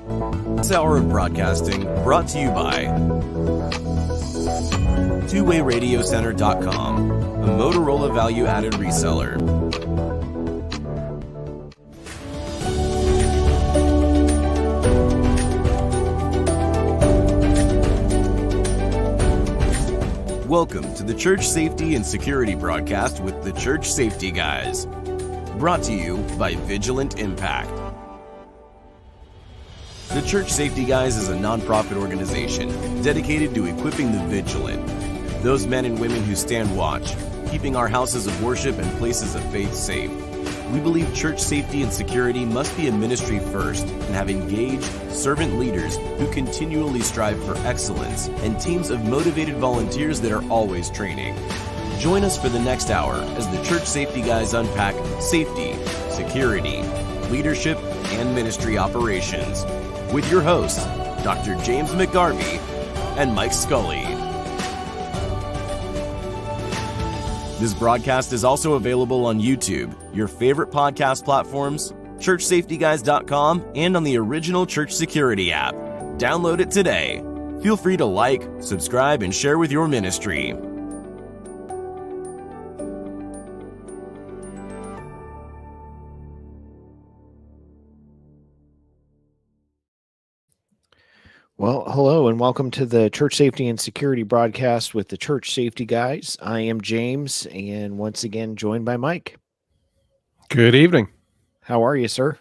This hour of broadcasting brought to you by 𝗃𝗴𝗴𝗏𝗂𝗀𝐸𝑅adiocenter.com, a Motorola value-added reseller. Welcome to the Church Safety and Security broadcast with the Church Safety Guys. Brought to you by Vigilant Impact. The Church Safety Guys is a nonprofit organization dedicated to equipping the vigilant, those men and women who stand watch, keeping our houses of worship and places of faith safe. We believe church safety and security must be a ministry first and have engaged, servant leaders who continually strive for excellence and teams of motivated volunteers that are always training. Join us for the next hour as the Church Safety Guys unpack safety, security, leadership, and ministry operations with your hosts, Dr. 𝗧𝗵𝗂𝗿 and Mike Scully. This broadcast is also available on YouTube, your favorite podcast platforms, churchsafetyguys.com, and on the original Church Security app. Download it today. Feel free to like, subscribe, and share with your ministry. Well, hello and welcome to the Church Safety and Security broadcast with the Church Safety Guys. I am James and once again joined by Mike. Good evening. How are you, sir?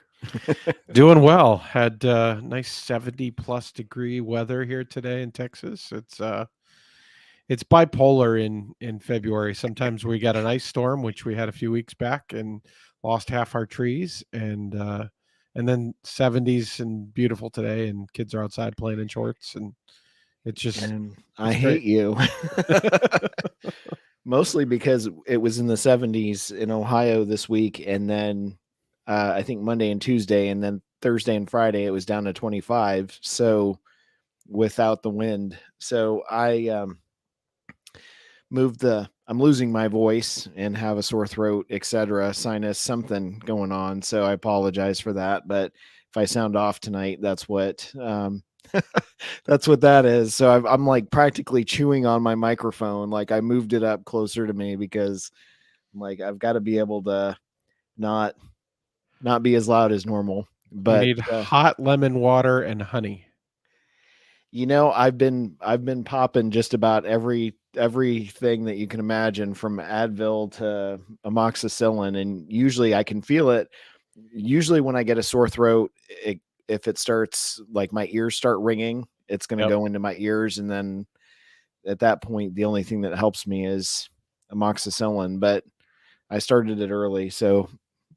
Doing well. Had nice 70+ degree weather here today in Texas. It's bipolar in February. Sometimes we got an ice storm, which we had a few weeks back and lost half our trees, and then 70s and beautiful today, and kids are outside playing in shorts, and it's just. And I hate you. Mostly because it was in the 70s in Ohio this week, and then I think Monday and Tuesday, and then Thursday and Friday it was down to 25. So without the wind, so I I'm losing my voice and have a sore throat, etc., sinus, something going on. So I apologize for that. But if I sound off tonight, that's what that's what that is. So I'm like practically chewing on my microphone. Like I moved it up closer to me because like I've got to be able to not be as loud as normal. But you need hot lemon water and honey. You know, I've been popping just about everything that you can imagine, from Advil to amoxicillin, and usually I can feel it. Usually when I get a sore throat, if it starts, like my ears start ringing, it's going to go into my ears, and then at that point, the only thing that helps me is amoxicillin. But I started it early, so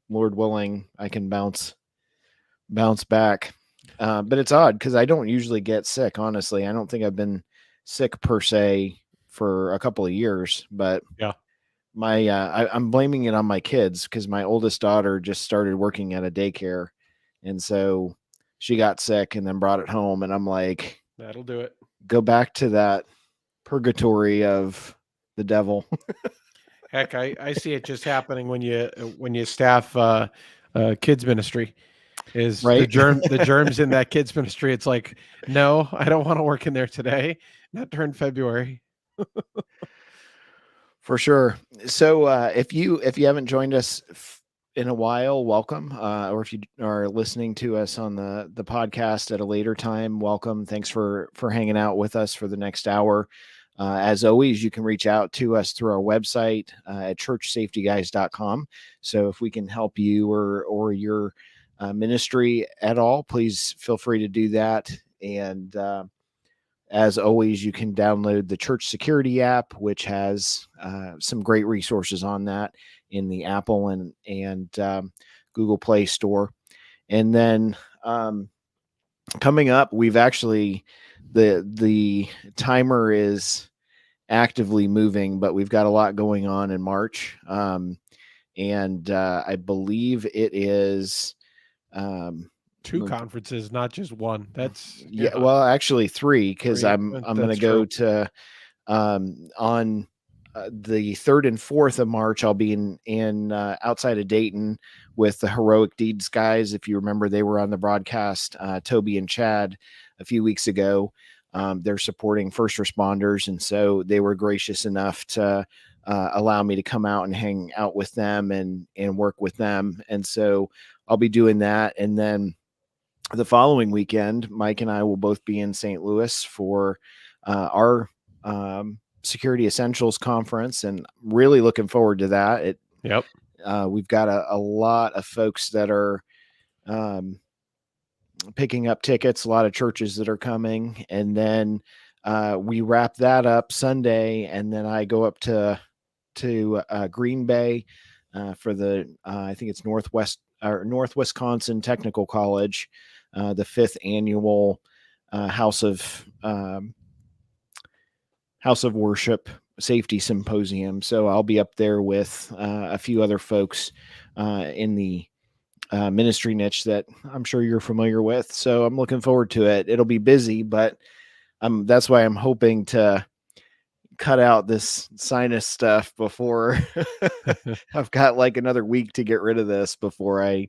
Lord willing, I can bounce back. But it's odd because I don't usually get sick. Honestly, I don't think I've been sick per se for a couple of years, but I'm blaming it on my kids because my oldest daughter just started working at a daycare, and so she got sick and then brought it home, and I'm like, that'll do it. Go back to that purgatory of the devil. Heck, I see it just happening when you staff kids ministry. Is right? the germs in that kids ministry. It's like, no, I don't want to work in there today, not during February. For sure. So if you haven't joined us in a while, welcome. Or if you are listening to us on the podcast at a later time, welcome. Thanks for hanging out with us for the next hour. As always, you can reach out to us through our website at churchsafetyguys.com. So if we can help you or your ministry at all, please feel free to do that. And as always, you can download the Church Security app, which has some great resources on that in the Apple and Google Play Store. And then coming up, we've actually the timer is actively moving, but we've got a lot going on in March, and I believe it is. Two conferences, not just one. That's well, actually three, because I'm going to go to on the 3rd and 4th of March, I'll be in outside of Dayton with the Heroic Deeds guys. If you remember, they were on the broadcast, Toby and Chad, a few weeks ago. They're supporting first responders, and so they were gracious enough to allow me to come out and hang out with them and work with them. And so I'll be doing that. And then the following weekend, Mike and I will both be in St. Louis for our Security Essentials Conference, and really looking forward to that. Yep. We've got a lot of folks that are picking up tickets, a lot of churches that are coming, and then we wrap that up Sunday, and then I go up to Green Bay for the I think it's North Wisconsin Technical College, the 5th annual House of Worship Safety Symposium. So I'll be up there with a few other folks in the ministry niche that I'm sure you're familiar with. So I'm looking forward to it. It'll be busy, but that's why I'm hoping to cut out this sinus stuff before I've got like another week to get rid of this before I.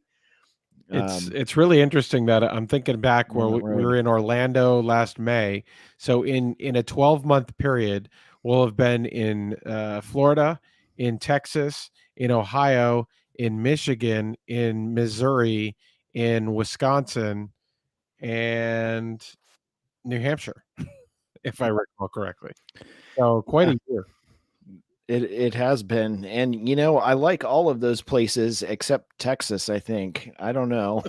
It's really interesting that I'm thinking back where we were in Orlando last May. So in a 12-month period, we'll have been in Florida, in Texas, in Ohio, in Michigan, in Missouri, in Wisconsin, and New Hampshire, if I recall correctly. So quite a year. It has been. And, you know, I like all of those places except Texas, I think. I don't know.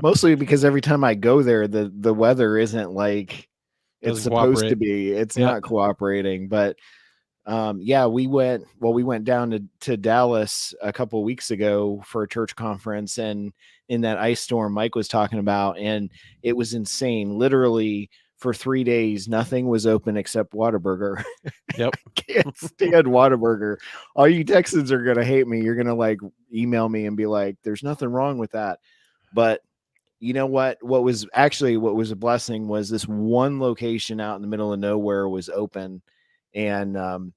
Mostly because every time I go there, the weather isn't like it's supposed to be. It's not cooperating. But yeah, we went down to Dallas a couple of weeks ago for a church conference, and in that ice storm Mike was talking about, and it was insane. Literally for 3 days, nothing was open except Whataburger. Yep. Can't stand Whataburger. All you Texans are going to hate me. You're going to like email me and be like, there's nothing wrong with that. But you know what? What was a blessing was this one location out in the middle of nowhere was open. And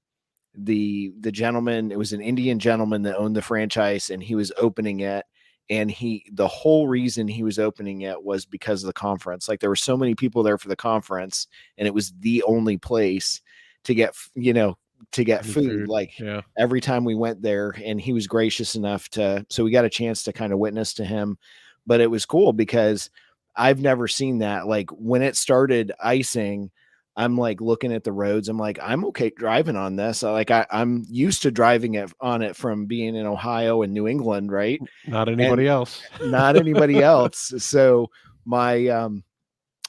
the gentleman, it was an Indian gentleman that owned the franchise, and he was opening it. And the whole reason he was opening it was because of the conference. Like there were so many people there for the conference, and it was the only place to get, food. Like every time we went there, and he was gracious enough so we got a chance to kind of witness to him. But it was cool because I've never seen that. Like when it started icing, I'm like looking at the roads. I'm like, I'm okay driving on this. Like I'm used to driving on it from being in Ohio and New England, right? Not anybody else. Not anybody else. So my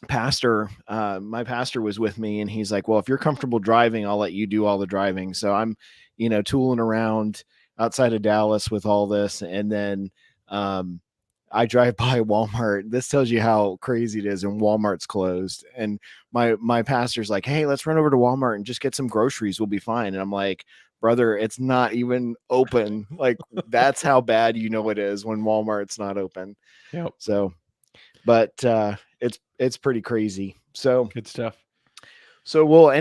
pastor was with me, and he's like, well, if you're comfortable driving, I'll let you do all the driving. So I'm, tooling around outside of Dallas with all this. And then I drive by Walmart. This tells you how crazy it is, and Walmart's closed. And my pastor's like, hey, let's run over to Walmart and just get some groceries. We'll be fine. And I'm like, brother, it's not even open. Like that's how bad it is when Walmart's not open. Yep. So, but it's pretty crazy. So good stuff. So good.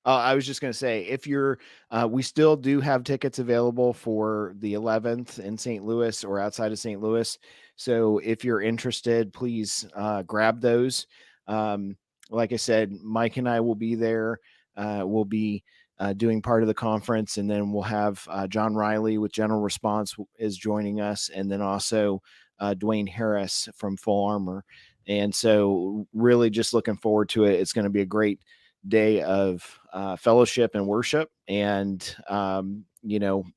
I was just going to say, if you're, we still do have tickets available for the 11th in St. Louis or outside of St. Louis. So if you're interested, please grab those. Like I said, Mike and I will be there. We'll be doing part of the conference, and then we'll have John Riley with General Response is joining us, and then also Dwayne Harris from Full Armor. And so really just looking forward to it. It's going to be a great day of fellowship and worship, and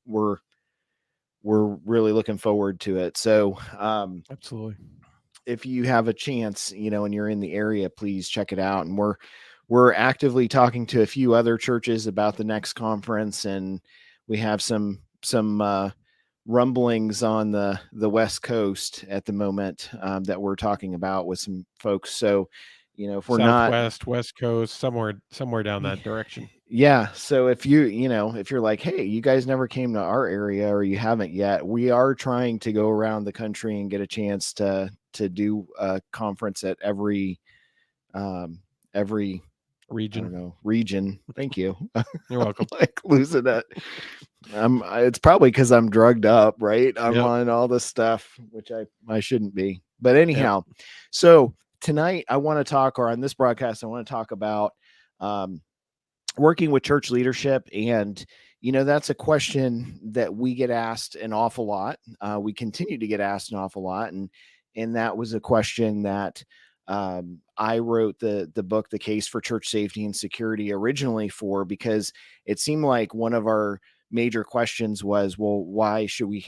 we're really looking forward to it. So absolutely, if you have a chance, and you're in the area, please check it out. And we're actively talking to a few other churches about the next conference, and we have some rumblings on the West Coast at the moment that we're talking about with some folks. So if we're Southwest, West Coast, somewhere down that direction. Yeah. So if if you're like, hey, you guys never came to our area, or you haven't yet, we are trying to go around the country and get a chance to do a conference at every region. Thank you. You're welcome. Like losing it. It's probably because I'm drugged up, right? I'm on all this stuff, which I shouldn't be. But anyhow, so tonight I want to talk, or on this broadcast, I want to talk about working with church leadership. And, that's a question that we get asked an awful lot. We continue to get asked an awful lot. And that was a question that I wrote the book, The Case for Church Safety and Security, originally for, because it seemed like one of our major questions was, well, why should we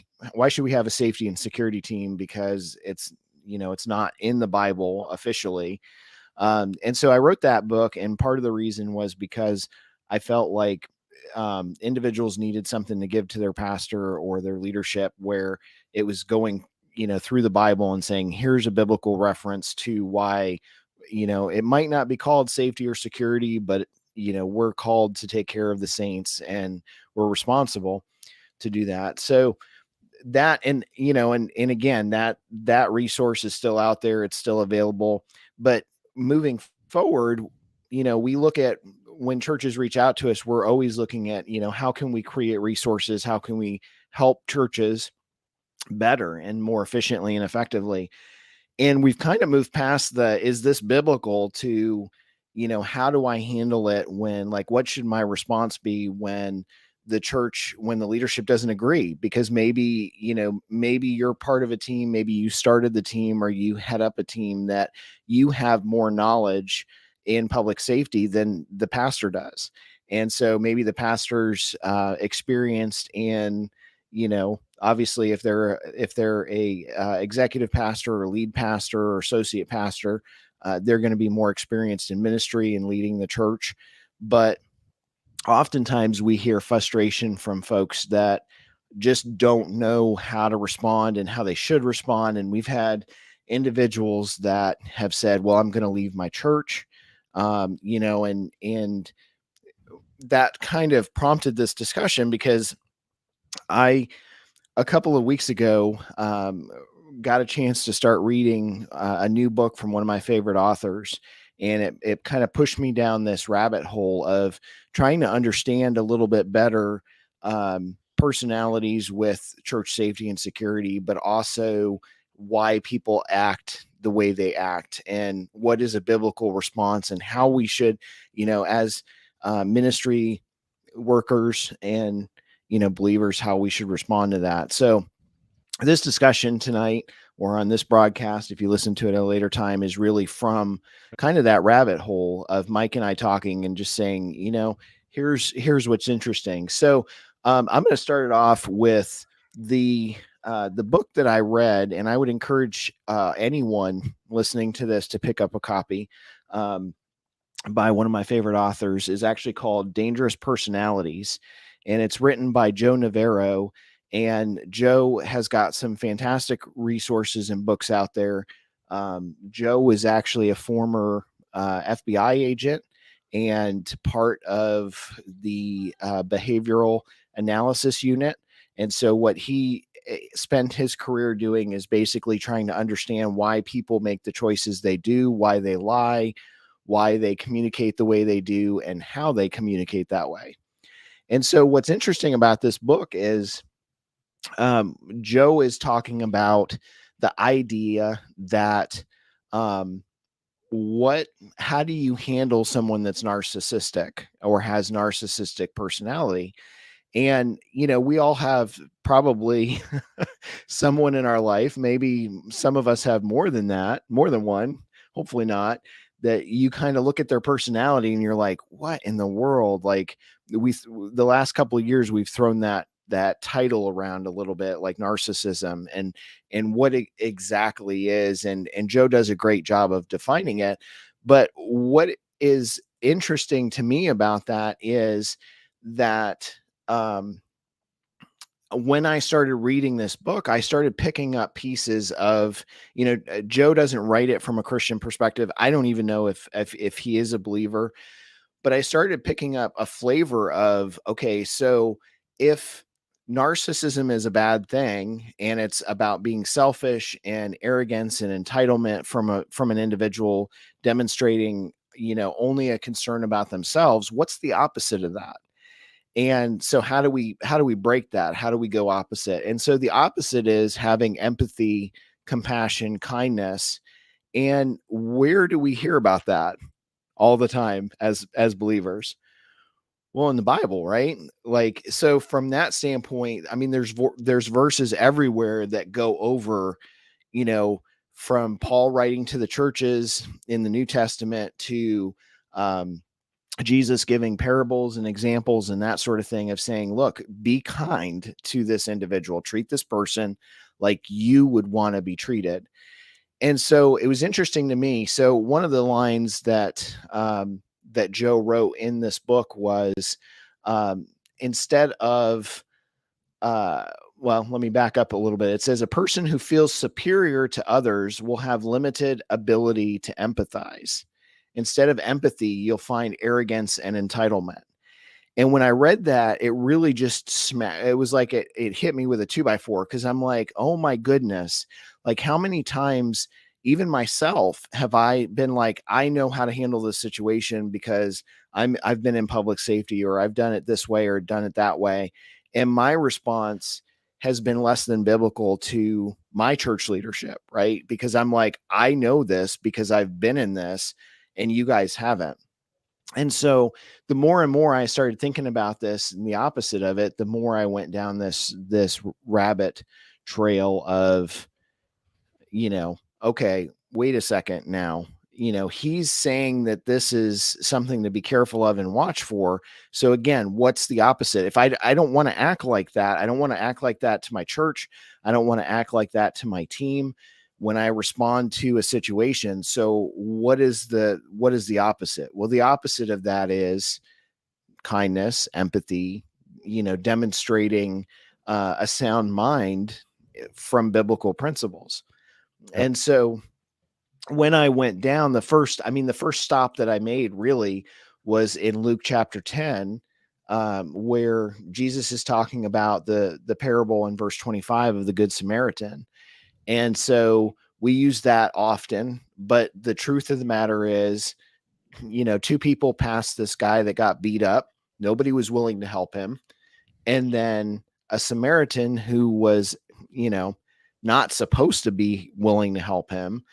have a safety and security team? Because it's not in the Bible officially. And so I wrote that book. And part of the reason was because I felt like individuals needed something to give to their pastor or their leadership, where it was going, through the Bible and saying, here's a biblical reference to why, it might not be called safety or security, but, we're called to take care of the saints and we're responsible to do that. So that, and again, that resource is still out there. It's still available. But moving forward, we look at, when churches reach out to us, we're always looking at, how can we create resources? How can we help churches better and more efficiently and effectively? And we've kind of moved past is this biblical, to, how do I handle it when, like, what should my response be when the leadership doesn't agree? Because maybe you're part of a team, maybe you started the team, or you head up a team that you have more knowledge in public safety than the pastor does. And so maybe the pastor's experienced in, obviously if they're a executive pastor or lead pastor or associate pastor, they're going to be more experienced in ministry and leading the church. But oftentimes we hear frustration from folks that just don't know how to respond and how they should respond. And we've had individuals that have said, well, I'm going to leave my church, and that kind of prompted this discussion, because a couple of weeks ago, got a chance to start reading a new book from one of my favorite authors. And it kind of pushed me down this rabbit hole of trying to understand a little bit better personalities with church safety and security, but also why people act the way they act, and what is a biblical response, and how we should, as ministry workers and, believers, how we should respond to that. So this discussion tonight, or on this broadcast, if you listen to it at a later time, is really from kind of that rabbit hole of Mike and I talking and just saying, here's what's interesting. So I'm going to start it off with the book that I read, and I would encourage anyone listening to this to pick up a copy by one of my favorite authors. Is actually called Dangerous Personalities, and it's written by Joe Navarro. And Joe has got some fantastic resources and books out there. Joe was actually a former FBI agent and part of the behavioral analysis unit. And so what he spent his career doing is basically trying to understand why people make the choices they do, why they lie, why they communicate the way they do, and how they communicate that way. And so what's interesting about this book is Joe is talking about the idea that how do you handle someone that's narcissistic or has narcissistic personality? And, we all have probably someone in our life, maybe some of us have more than one, hopefully not, that you kind of look at their personality and you're like, what in the world? Like the last couple of years, we've thrown that title around a little bit, like narcissism, and what it exactly is. And Joe does a great job of defining it. But what is interesting to me about that is that when I started reading this book, I started picking up pieces of, Joe doesn't write it from a Christian perspective. I don't even know if he is a believer, but I started picking up a flavor of, okay, so if narcissism is a bad thing and it's about being selfish and arrogance and entitlement from an individual demonstrating only a concern about themselves. What's the opposite of that? And so how do we break that? How do we go opposite? And so the opposite is having empathy, compassion, kindness. And where do we hear about that all the time as believers? Well, in the Bible, right? Like, so from that standpoint, I mean, there's verses everywhere that go over, from Paul writing to the churches in the New Testament to Jesus giving parables and examples and that sort of thing of saying, look, be kind to this individual, treat this person like you would want to be treated. And so it was interesting to me. So one of the lines that Joe wrote in this book was, instead of, well, let me back up a little bit. It says, a person who feels superior to others will have limited ability to empathize. Instead of empathy, you'll find arrogance and entitlement. And when I read that, it really just it was like it hit me with a 2x4, because I'm like, oh my goodness, like how many times, even myself, have I been like, I know how to handle this situation because I've been in public safety, or I've done it this way or done it that way. And my response has been less than biblical to my church leadership, right? Because I'm like, I know this because I've been in this and you guys haven't. And so the more and more I started thinking about this and the opposite of it, the more I went down this rabbit trail of, okay, wait a second now, he's saying that this is something to be careful of and watch for. So again, what's the opposite? If I don't want to act like that, I don't want to act like that to my church. I don't want to act like that to my team when I respond to a situation. So what is the opposite? Well, the opposite of that is kindness, empathy, demonstrating a sound mind from biblical principles. Yep. And so when I went down, the first stop that I made really was in Luke chapter 10, where Jesus is talking about the parable in verse 25 of the Good Samaritan. And so we use that often, but the truth of the matter is, two people passed this guy that got beat up. Nobody was willing to help him. And then a Samaritan who was, not supposed to be willing to help him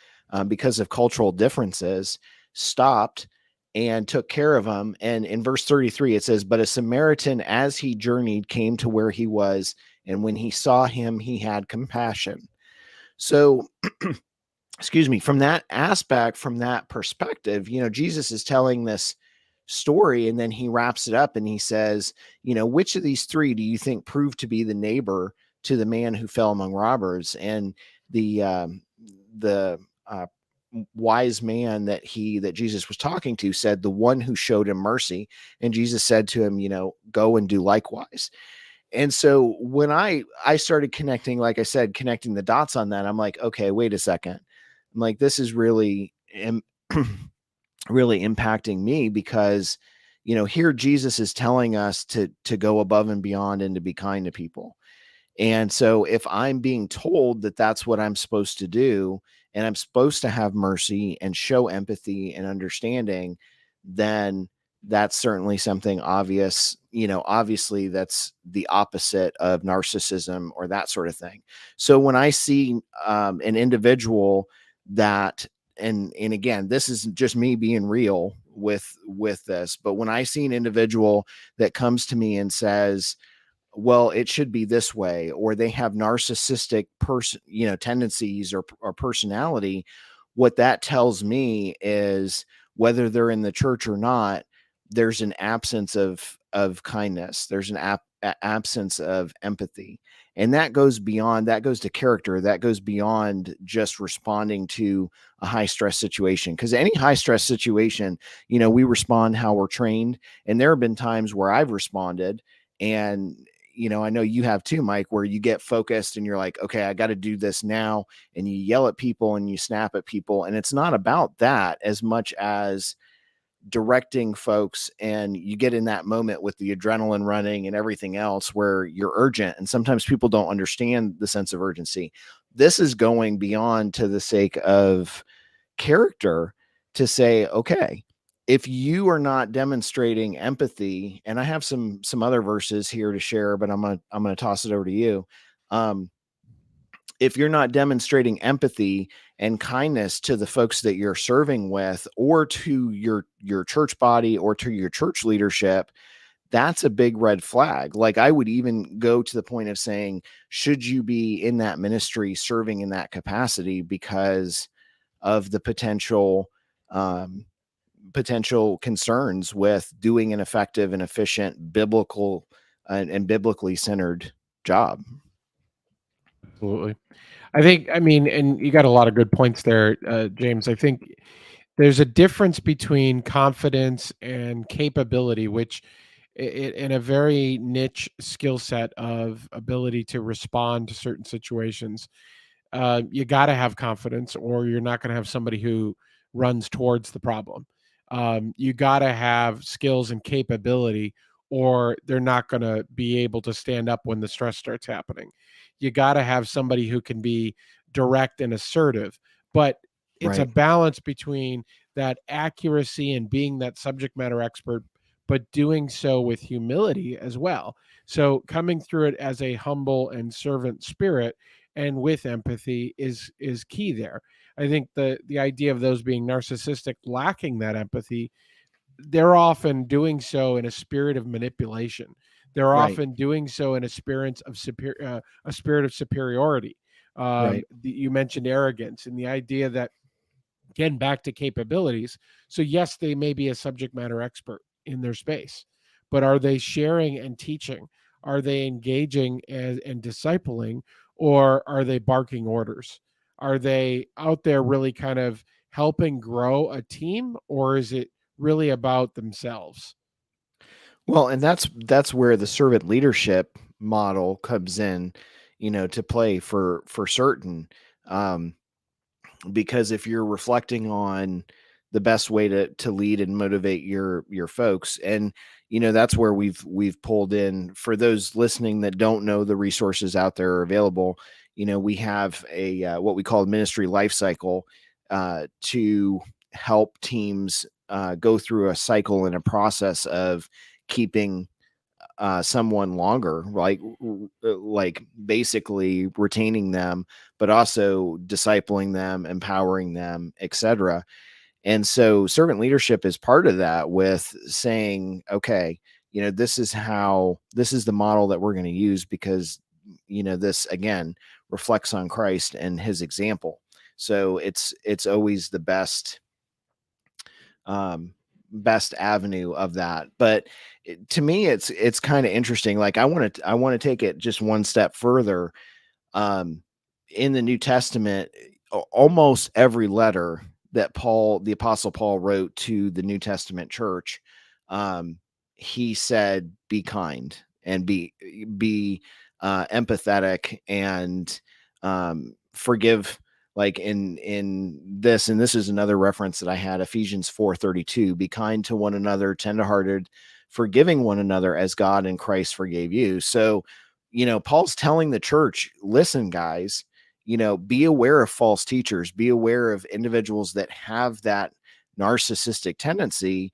because of cultural differences, stopped and took care of him. And in verse 33, it says, but a Samaritan, as he journeyed, came to where he was. And when he saw him, he had compassion. So, excuse me, from that aspect, from that perspective, Jesus is telling this story, and then he wraps it up and he says, which of these three do you think proved to be the neighbor to the man who fell among robbers? And the wise man that Jesus was talking to said, the one who showed him mercy. And Jesus said to him, go and do likewise. And so when I started connecting, like I said, connecting the dots on that, I'm like, okay, wait a second. I'm like, this is really, really impacting me, because, here Jesus is telling us to go above and beyond and to be kind to people. And so if I'm being told that that's what I'm supposed to do, and I'm supposed to have mercy and show empathy and understanding, then that's certainly something obvious. Obviously that's the opposite of narcissism or that sort of thing. So when I see an individual that, and again, this is just me being real with this, but when I see an individual that comes to me and says, well, it should be this way, or they have narcissistic tendencies or personality, what that tells me is, whether they're in the church or not, there's an absence of kindness. There's an absence of empathy. And that goes beyond, that goes to character. That goes beyond just responding to a high stress situation. Because any high stress situation, we respond how we're trained. And there have been times where I've responded, and I know you have too, Mike, where you get focused and you're like, okay, I got to do this now. And you yell at people and you snap at people. And it's not about that as much as directing folks, and you get in that moment with the adrenaline running and everything else where you're urgent. And sometimes people don't understand the sense of urgency. This is going beyond to the sake of character to say, okay, if you are not demonstrating empathy, and I have some other verses here to share, but I'm gonna toss it over to you. If you're not demonstrating empathy and kindness to the folks that you're serving with, or to your church body, or to your church leadership, that's a big red flag. Like, I would even go to the point of saying, should you be in that ministry serving in that capacity because of the potential concerns with doing an effective and efficient biblical and biblically centered job? Absolutely. I mean, and you got a lot of good points there, James. I think there's a difference between confidence and capability, which in a very niche skill set of ability to respond to certain situations, you got to have confidence, or you're not going to have somebody who runs towards the problem. You got to have skills and capability, or they're not going to be able to stand up when the stress starts happening. You got to have somebody who can be direct and assertive, but it's a balance between that accuracy and being that subject matter expert, but doing so with humility as well. So coming through it as a humble and servant spirit and with empathy is key there. I think the idea of those being narcissistic, lacking that empathy, they're often doing so in a spirit of manipulation. They're often doing so in a spirit of superiority. You mentioned arrogance, and the idea that, again, back to capabilities. So yes, they may be a subject matter expert in their space, but are they sharing and teaching? Are they engaging and discipling, or are they barking orders? Are they out there really kind of helping grow a team, or is it really about themselves? Well, and that's where the servant leadership model comes in, to play for certain. Because if you're reflecting on the best way to lead and motivate your folks, and that's where we've pulled in, for those listening that don't know, the resources out there are available. We have a what we call ministry life cycle to help teams go through a cycle and a process of keeping someone longer, like basically retaining them, but also discipling them, empowering them, etc. And so servant leadership is part of that, with saying, okay, this is the model that we're going to use, because this again reflects on Christ and his example. So it's always the best avenue of that. But to me, it's kind of interesting. Like, I want to take it just one step further. In the New Testament, almost every letter that the Apostle Paul wrote to the New Testament church, he said, be kind and be empathetic and forgive. Like in this, and this is another reference that I had, Ephesians 4:32, be kind to one another, tenderhearted, forgiving one another as God in Christ forgave you. So, Paul's telling the church, listen, guys, be aware of false teachers, be aware of individuals that have that narcissistic tendency,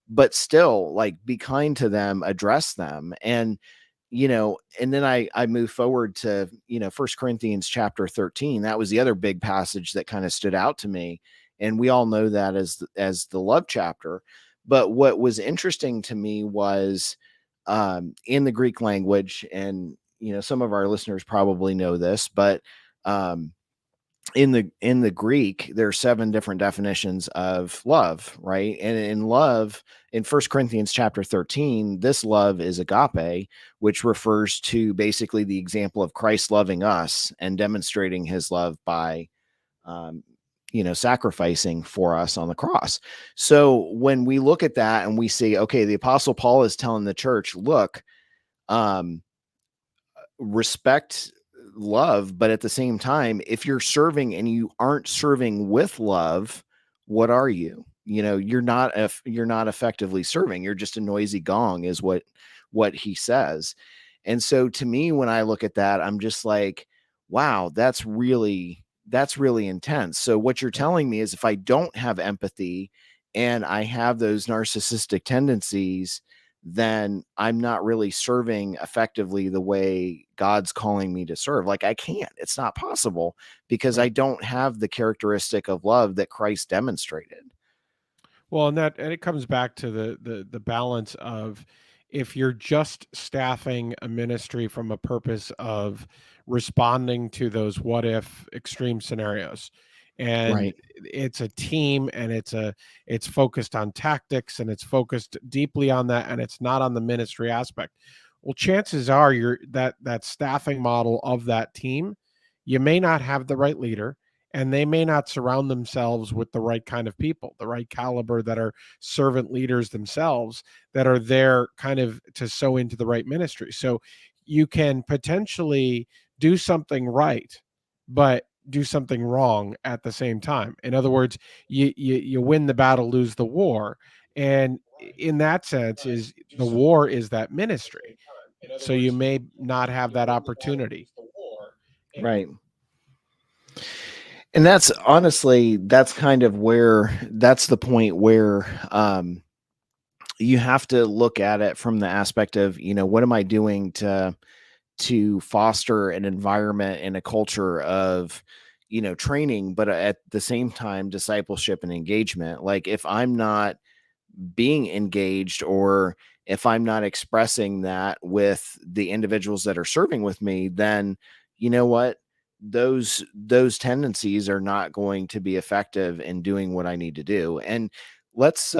but still, like, be kind to them, address them. And and then I move forward to, 1 Corinthians chapter 13. That was the other big passage that kind of stood out to me. And we all know that as the love chapter. But what was interesting to me was, in the Greek language, and, some of our listeners probably know this, but, in the Greek, there are 7 different definitions of love, right? And in love, in 1 Corinthians chapter 13, this love is agape, which refers to basically the example of Christ loving us and demonstrating his love by, sacrificing for us on the cross. So when we look at that and we see, okay, the Apostle Paul is telling the church, look, respect, love, but at the same time, if you're serving and you aren't serving with love, what are you? You're not effectively serving. You're just a noisy gong, is what he says. And so to me, when I look at that, I'm just like, wow, that's really intense. So what you're telling me is, if I don't have empathy and I have those narcissistic tendencies, then I'm not really serving effectively the way God's calling me to serve. Like, I can't, it's not possible, because Right. I don't have the characteristic of love that Christ demonstrated. Well, and it comes back to the balance of, if you're just staffing a ministry from a purpose of responding to those what if extreme scenarios, and Right. it's a team, and it's focused on tactics, and it's focused deeply on that, and it's not on the ministry aspect. Well, chances are that staffing model of that team, you may not have the right leader, and they may not surround themselves with the right kind of people, the right caliber, that are servant leaders themselves, that are there kind of to sow into the right ministry. So you can potentially do something right, but do something wrong at the same time. In other words, you win the battle, lose the war. And in that sense, is the war is that ministry. So you may not have that opportunity. Right. And that's honestly, that's kind of where, that's the point where you have to look at it from the aspect of, what am I doing to foster an environment and a culture of, training, but at the same time, discipleship and engagement. Like, if I'm not being engaged, or if I'm not expressing that with the individuals that are serving with me, then you know what? Those tendencies are not going to be effective in doing what I need to do. And let's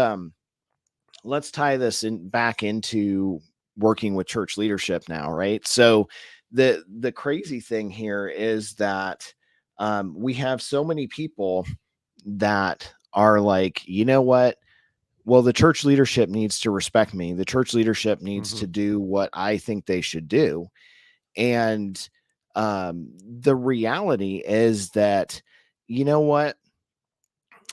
let's tie this in back into working with church leadership now, right? So the crazy thing here is that we have so many people that are like, you know what? Well, the church leadership needs to respect me. The church leadership needs to do what I think they should do. And the reality is that, you know what?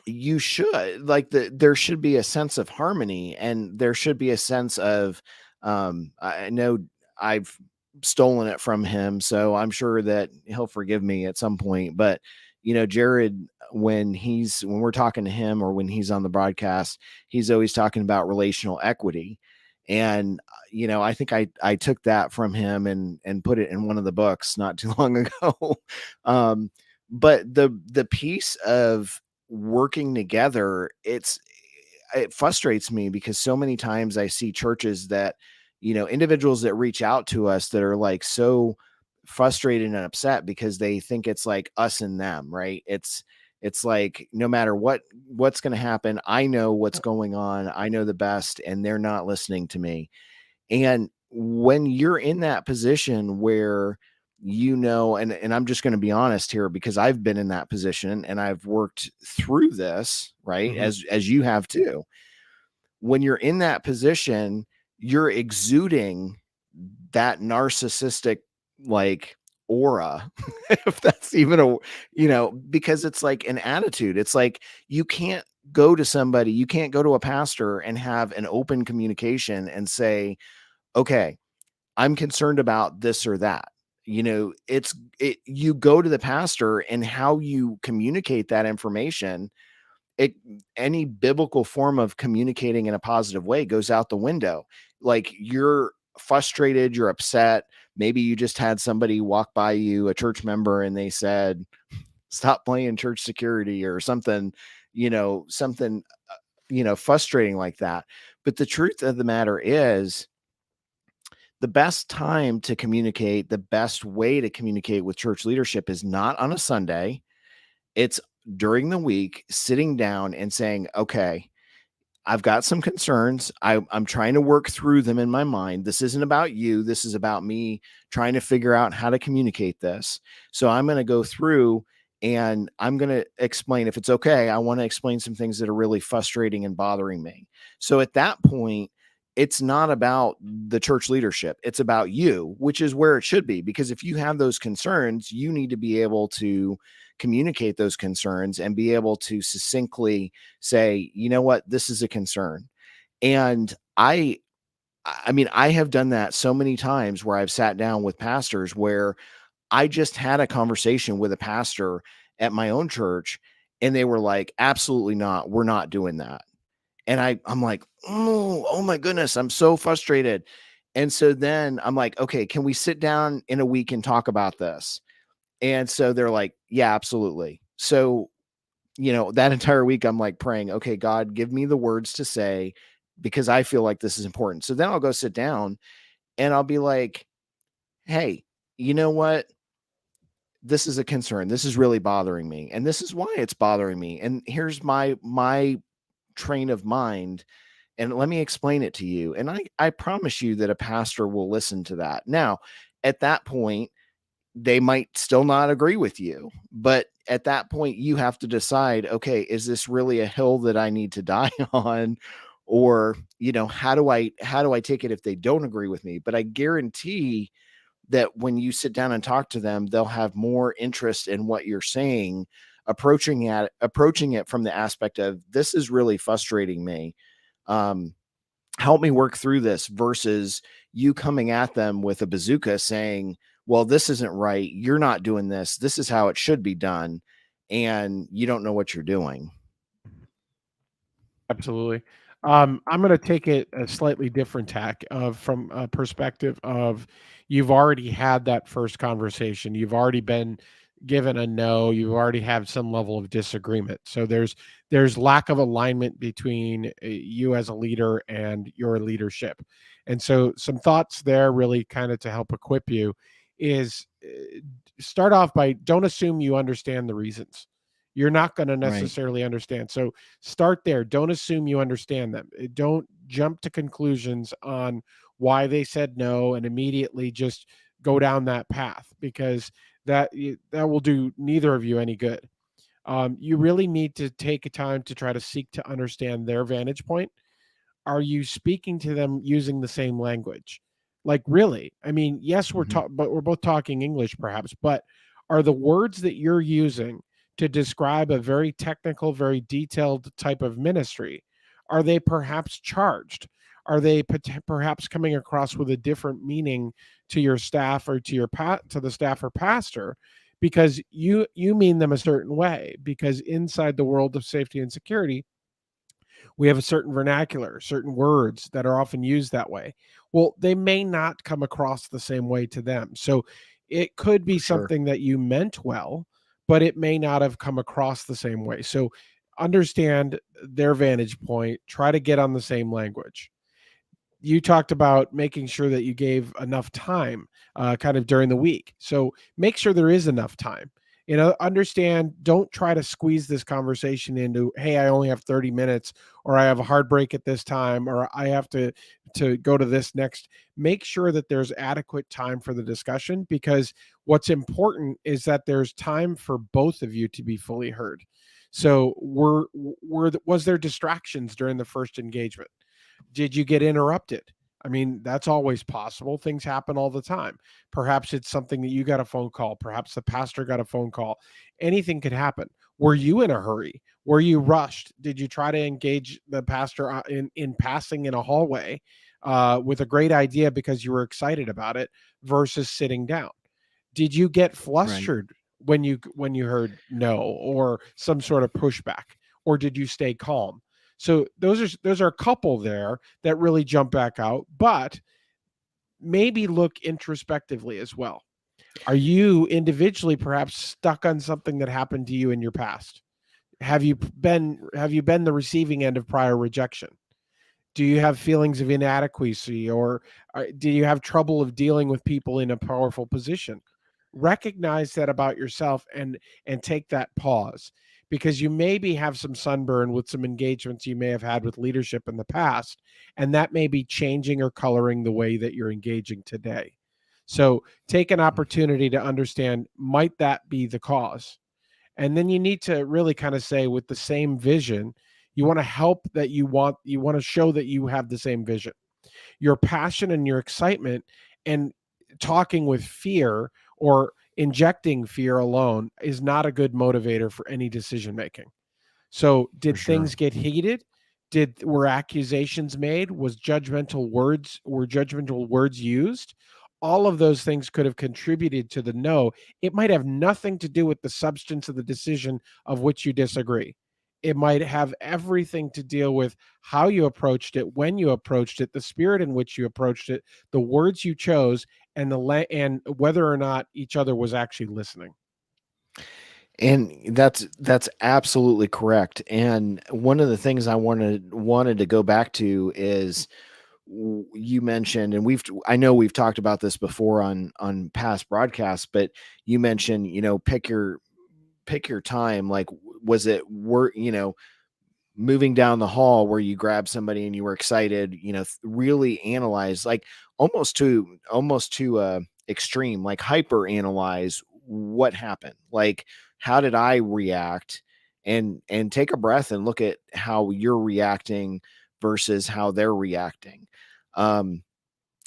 You should, like, there should be a sense of harmony, and there should be a sense of, I know I've stolen it from him, so I'm sure that he'll forgive me at some point. But Jared, when we're talking to him, or when he's on the broadcast, he's always talking about relational equity. And I think I took that from him and put it in one of the books not too long ago. But the piece of working together, it frustrates me, because so many times I see churches that, individuals that reach out to us that are like so frustrated and upset because they think it's like us and them, right? It's like, no matter what's going to happen, I know what's going on, I know the best, and they're not listening to me. And when you're in that position where, and I'm just going to be honest here, because I've been in that position and I've worked through this, right? As you have too. When you're in that position, you're exuding that narcissistic, like, aura, if that's even because it's like an attitude. It's like, you can't go to a pastor and have an open communication and say, okay, I'm concerned about this or that. You go to the pastor, and how you communicate that information, any biblical form of communicating in a positive way goes out the window. Like, you're frustrated, you're upset. Maybe you just had somebody walk by you, a church member, and they said, stop playing church security, or something, frustrating like that. But the truth of the matter is, the best time to communicate, the best way to communicate with church leadership is not on a Sunday. It's during the week, sitting down and saying, okay, I've got some concerns. I'm trying to work through them in my mind. This isn't about you. This is about me trying to figure out how to communicate this. So I'm going to go through, and I'm going to explain, if it's okay, I want to explain some things that are really frustrating and bothering me. So at that point, it's not about the church leadership. It's about you, which is where it should be. Because if you have those concerns, you need to be able to communicate those concerns and be able to succinctly say, you know what, this is a concern. And I mean, I have done that so many times, where I've sat down with pastors, where I just had a conversation with a pastor at my own church, and they were like, absolutely not. We're not doing that. And I'm like, oh my goodness, I'm so frustrated. And so then I'm like, okay, can we sit down in a week and talk about this? And so they're like, yeah, absolutely. So, that entire week I'm like praying, okay, God, give me the words to say, because I feel like this is important. So then I'll go sit down and I'll be like, hey, you know what? This is a concern. This is really bothering me. And this is why it's bothering me. And here's my train of mind. And let me explain it to you. And I promise you that a pastor will listen to that. Now, at that point, they might still not agree with you, but at that point you have to decide, okay, is this really a hill that I need to die on? Or, how do I take it if they don't agree with me? But I guarantee that when you sit down and talk to them, they'll have more interest in what you're saying, approaching it from the aspect of, this is really frustrating me. Help me work through this, versus you coming at them with a bazooka saying, well, this isn't right. You're not doing this. This is how it should be done. And you don't know what you're doing. Absolutely. I'm going to take it a slightly different tack from a perspective of, you've already had that first conversation. You've already been given a no. You've already had some level of disagreement. So there's lack of alignment between you as a leader and your leadership. And so some thoughts there, really kind of to help equip you, is start off by, don't assume you understand the reasons. You're not going to necessarily understand. So start there. Don't assume you understand them. Don't jump to conclusions on why they said no and immediately just go down that path, because that will do neither of you any good. You really need to take a time to try to seek to understand their vantage point. Are you speaking to them using the same language? Like, really? I mean, yes, but we're both talking English perhaps, but are the words that you're using to describe a very technical, very detailed type of ministry, are they perhaps charged? Are they perhaps coming across with a different meaning to your staff, or to the staff or pastor, because you mean them a certain way? Because inside the world of safety and security, we have a certain vernacular, certain words that are often used that way. Well, they may not come across the same way to them. So it could be something that you meant well, but it may not have come across the same way. So understand their vantage point, try to get on the same language. You talked about making sure that you gave enough time kind of during the week. So make sure there is enough time. Understand, don't try to squeeze this conversation into, hey, I only have 30 minutes, or I have a hard break at this time, or I have to go to this next. Make sure that there's adequate time for the discussion, because what's important is that there's time for both of you to be fully heard. So was there distractions during the first engagement? Did you get interrupted? I mean, that's always possible. Things happen all the time. Perhaps it's something that you got a phone call. Perhaps the pastor got a phone call. Anything could happen. Were you in a hurry? Were you rushed? Did you try to engage the pastor in passing in a hallway with a great idea because you were excited about it, versus sitting down? Did you get flustered when you heard no, or some sort of pushback, or did you stay calm? So those are a couple there that really jump back out, but maybe look introspectively as well. Are you individually perhaps stuck on something that happened to you in your past? Have you been the receiving end of prior rejection? Do you have feelings of inadequacy, or do you have trouble of dealing with people in a powerful position? Recognize that about yourself and take that pause, because you maybe have some sunburn with some engagements you may have had with leadership in the past, and that may be changing or coloring the way that you're engaging today. So take an opportunity to understand, might that be the cause? And then you need to really kind of say, with the same vision, you want to help, that you want to show that you have the same vision. Your passion and your excitement, and talking with fear or injecting fear alone, is not a good motivator for any decision making. So did things get heated? Were accusations made? Were judgmental words used? All of those things could have contributed to the no. It might have nothing to do with the substance of the decision of which you disagree. it might have everything to deal with how you approached it, when you approached it, the spirit in which you approached it, the words you chose, and and whether or not each other was actually listening. And that's absolutely correct. And one of the things I wanted to go back to is, you mentioned, and I know we've talked about this before on past broadcasts, but you mentioned, pick your time. Like, was it moving down the hall where you grabbed somebody and you were excited, really analyze, like almost to extreme, like hyper analyze what happened. Like, how did I react? And take a breath and look at how you're reacting versus how they're reacting. And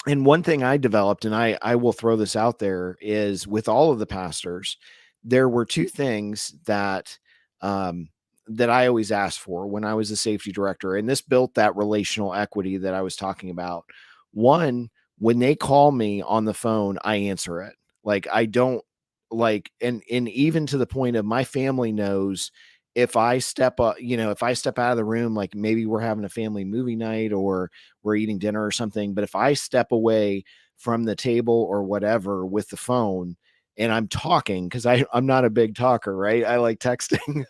one thing I developed, and I will throw this out there, is with all of the pastors, there were two things that that I always asked for when I was a safety director. And this built that relational equity that I was talking about. One, when they call me on the phone, I answer it. Like, I don't like, and even to the point of my family knows, if I step up, if I step out of the room, like maybe we're having a family movie night or we're eating dinner or something, but if I step away from the table or whatever with the phone and I'm talking, because I'm not a big talker, right? I like texting.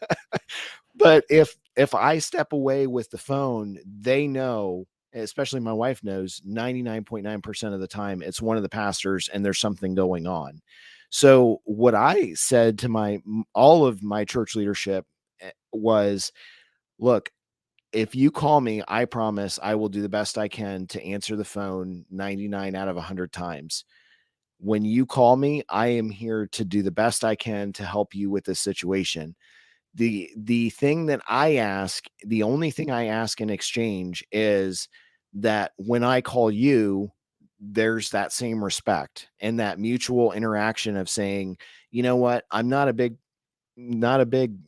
But if I step away with the phone, they know, especially my wife knows, 99.9% of the time it's one of the pastors and there's something going on. So what I said to all of my church leadership was, look, if you call me, I promise I will do the best I can to answer the phone 99 out of 100 times. When you call me, I am here to do the best I can to help you with this situation. The thing that I ask, the only thing I ask in exchange is that when I call you, there's that same respect and that mutual interaction of saying, you know what, I'm not a big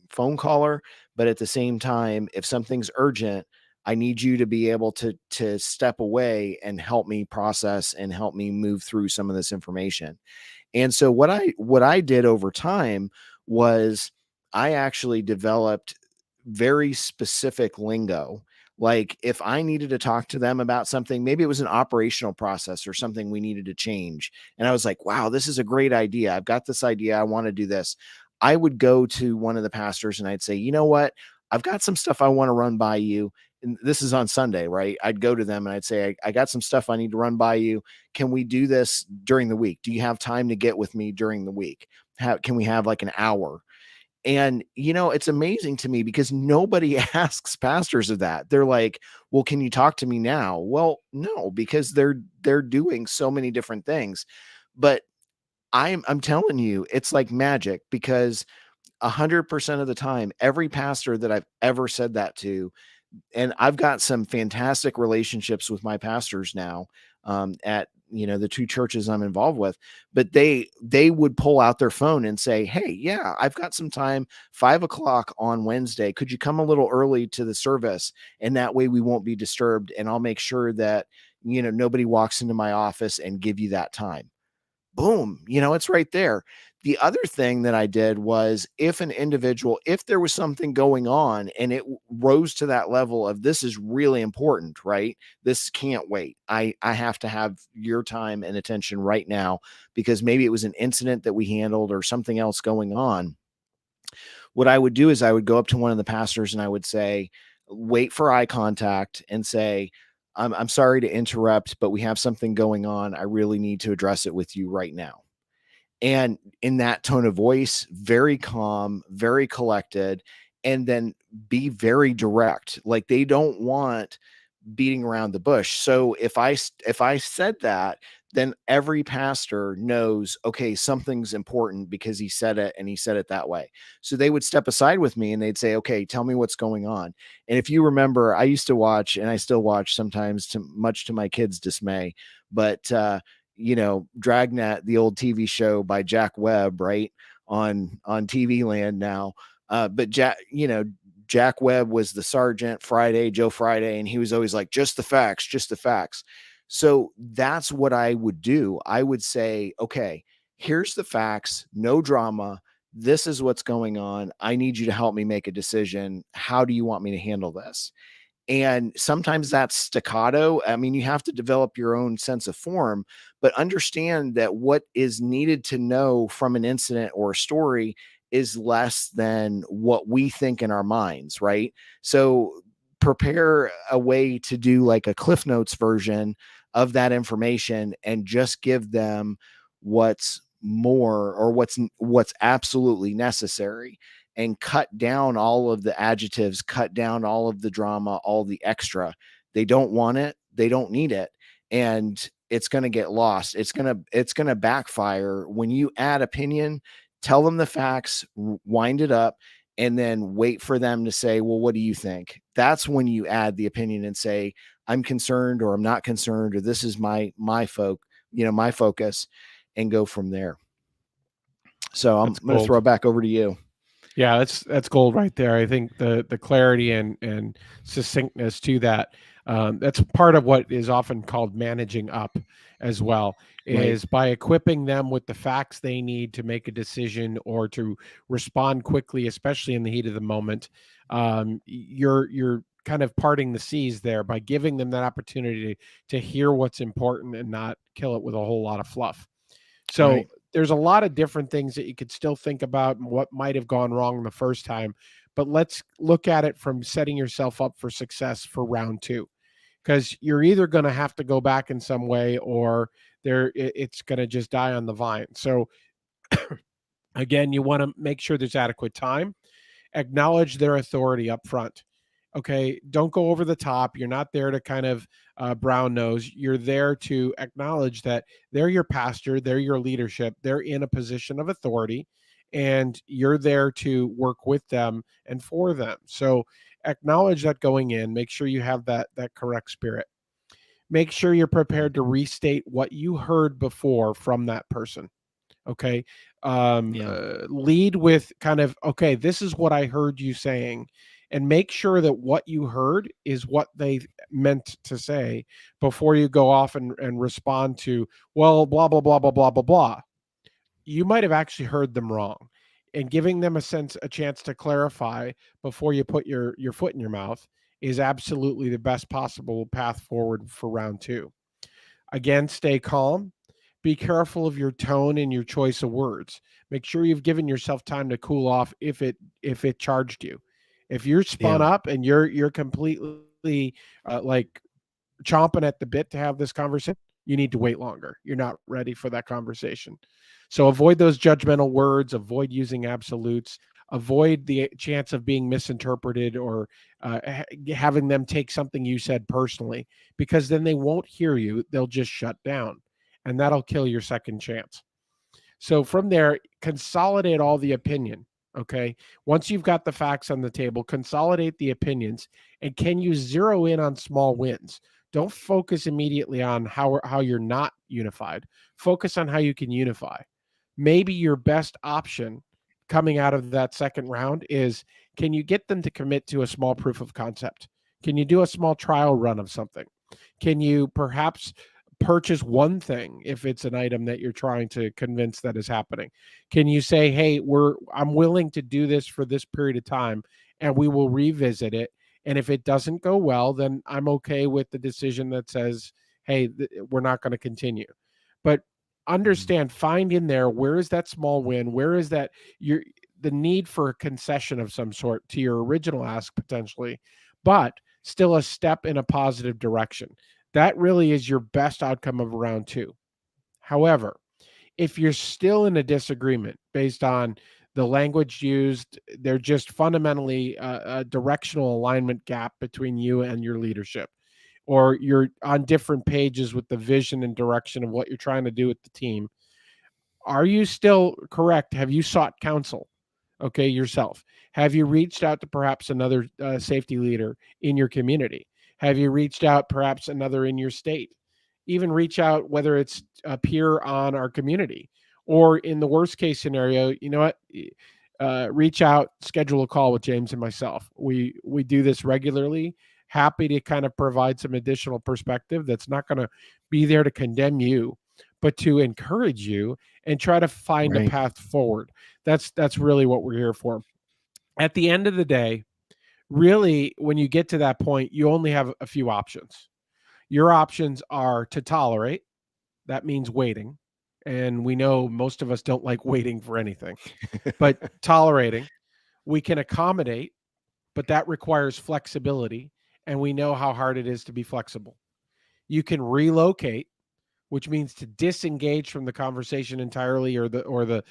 phone caller, but at the same time, if something's urgent, I need you to be able to step away and help me process and help me move through some of this information. And so what I did over time was I actually developed very specific lingo. Like, if I needed to talk to them about something, maybe it was an operational process or something we needed to change. And I was like, wow, this is a great idea. I've got this idea. I want to do this. I would go to one of the pastors and I'd say, you know what? I've got some stuff I want to run by you. And this is on Sunday, right? I'd go to them and I'd say, I got some stuff I need to run by you. Can we do this during the week? Do you have time to get with me during the week? Can we have like an hour? And, it's amazing to me because nobody asks pastors of that. They're like, well, can you talk to me now? Well, no, because they're doing so many different things. But I'm telling you, it's like magic, because 100% of the time, every pastor that I've ever said that to, and I've got some fantastic relationships with my pastors now, at the two churches I'm involved with, but they would pull out their phone and say, hey, yeah, I've got some time, 5:00 on Wednesday. Could you come a little early to the service? And that way we won't be disturbed. And I'll make sure that, nobody walks into my office and give you that time. Boom, it's right there. The other thing that I did was, if there was something going on and it rose to that level of, this is really important, right? This can't wait. I have to have your time and attention right now, because maybe it was an incident that we handled or something else going on. What I would do is I would go up to one of the pastors and I would say, wait for eye contact and say, I'm sorry to interrupt, but we have something going on. I really need to address it with you right now. And in that tone of voice, very calm, very collected, and then be very direct. Like, they don't want beating around the bush. So if I said that, then every pastor knows, okay, something's important because he said it, and he said it that way. So they would step aside with me and they'd say, okay, tell me what's going on. And if you remember, I used to watch, and I still watch sometimes, much to my kids' dismay, but Dragnet, the old TV show by Jack Webb, right, on TV land now. But Jack Webb was the sergeant, Joe Friday, and he was always like, just the facts, just the facts. So that's what I would do. I would say, okay, here's the facts, no drama. this is what's going on. I need you to help me make a decision. How do you want me to handle this? And sometimes that's staccato. I mean, you have to develop your own sense of form, but understand that what is needed to know from an incident or a story is less than what we think in our minds, right? So prepare a way to do like a Cliff Notes version of that information and just give them what's more or what's absolutely necessary, and cut down all of the adjectives, cut down all of the drama, all the extra. They don't want it. They don't need it. And it's going to get lost. It's going to backfire. When you add opinion, tell them the facts, wind it up, and then wait for them to say, well, what do you think? That's when you add the opinion and say, I'm concerned, or I'm not concerned, or this is my focus, and go from there. So I'm going to throw it back over to you. Yeah, that's gold right there. I think the clarity and succinctness to that, that's part of what is often called managing up as well, is by equipping them with the facts they need to make a decision or to respond quickly, especially in the heat of the moment. You're kind of parting the seas there by giving them that opportunity to hear what's important and not kill it with a whole lot of fluff. So there's a lot of different things that you could still think about and what might have gone wrong the first time, but let's look at it from setting yourself up for success for round two, because you're either going to have to go back in some way or it's going to just die on the vine. So again, you want to make sure there's adequate time, acknowledge their authority up front. Okay, don't go over the top. You're not there to kind of brown nose. You're there to acknowledge that they're your pastor, they're your leadership, they're in a position of authority, and you're there to work with them and for them. So acknowledge that going in. Make sure you have that correct spirit. Make sure you're prepared to restate what you heard before from that person. Okay, lead with kind of, okay, this is what I heard you saying. And make sure that what you heard is what they meant to say before you go off and respond to, well, blah, blah, blah, blah, blah, blah, blah. You might have actually heard them wrong, and giving them a chance to clarify before you put your foot in your mouth is absolutely the best possible path forward for round two. Again, stay calm. Be careful of your tone and your choice of words. Make sure you've given yourself time to cool off if it charged you. If you're spun up and you're completely like chomping at the bit to have this conversation, you need to wait longer. You're not ready for that conversation. So avoid those judgmental words, avoid using absolutes, avoid the chance of being misinterpreted or having them take something you said personally, because then they won't hear you. They'll just shut down, and that'll kill your second chance. So from there, consolidate all the opinion. Okay. Once you've got the facts on the table, consolidate the opinions, and can you zero in on small wins? Don't focus immediately on how you're not unified. Focus on how you can unify. Maybe your best option coming out of that second round is, can you get them to commit to a small proof of concept? Can you do a small trial run of something? Can you perhaps purchase one thing if it's an item that you're trying to convince that is happening? Can you say, hey, I'm willing to do this for this period of time, and we will revisit it. And if it doesn't go well, then I'm okay with the decision that says, hey, we're not going to continue. But understand, find in there, where is that small win? Where is that the need for a concession of some sort to your original ask potentially, but still a step in a positive direction. That really is your best outcome of round two. However, if you're still in a disagreement based on the language used, they're just fundamentally a directional alignment gap between you and your leadership, or you're on different pages with the vision and direction of what you're trying to do with the team, are you still correct? Have you sought counsel? Okay, yourself. Have you reached out to perhaps another safety leader in your community? Have you reached out perhaps another in your state? Even reach out, whether it's a peer on our community, or in the worst case scenario, you know what? Reach out, schedule a call with James and myself. We do this regularly. Happy to kind of provide some additional perspective that's not going to be there to condemn you, but to encourage you and try to find a path forward. That's really what we're here for. At the end of the day, really, when you get to that point, you only have a few options. Your options are to tolerate. That means waiting. And we know most of us don't like waiting for anything, but tolerating. We can accommodate, but that requires flexibility. And we know how hard it is to be flexible. You can relocate, which means to disengage from the conversation entirely, or the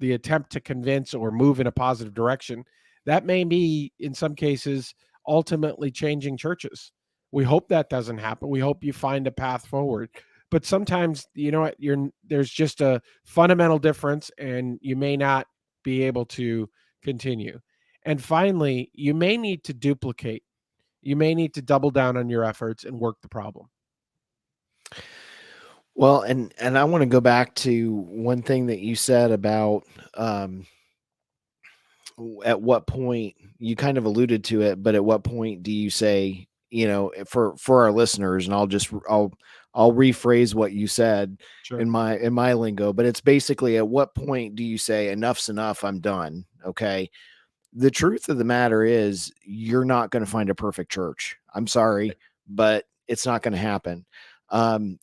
attempt to convince or move in a positive direction. That may be, in some cases, ultimately changing churches. We hope that doesn't happen. We hope you find a path forward. But sometimes, you know what, there's just a fundamental difference, and you may not be able to continue. And finally, you may need to duplicate. You may need to double down on your efforts and work the problem. Well, and I want to go back to one thing that you said about at what point, you kind of alluded to it, but at what point do you say, you know, for our listeners, and I'll rephrase what you said in my lingo, but it's basically, at what point do you say enough's enough, I'm done? Okay. The truth of the matter is, you're not going to find a perfect church. I'm sorry, but it's not going to happen.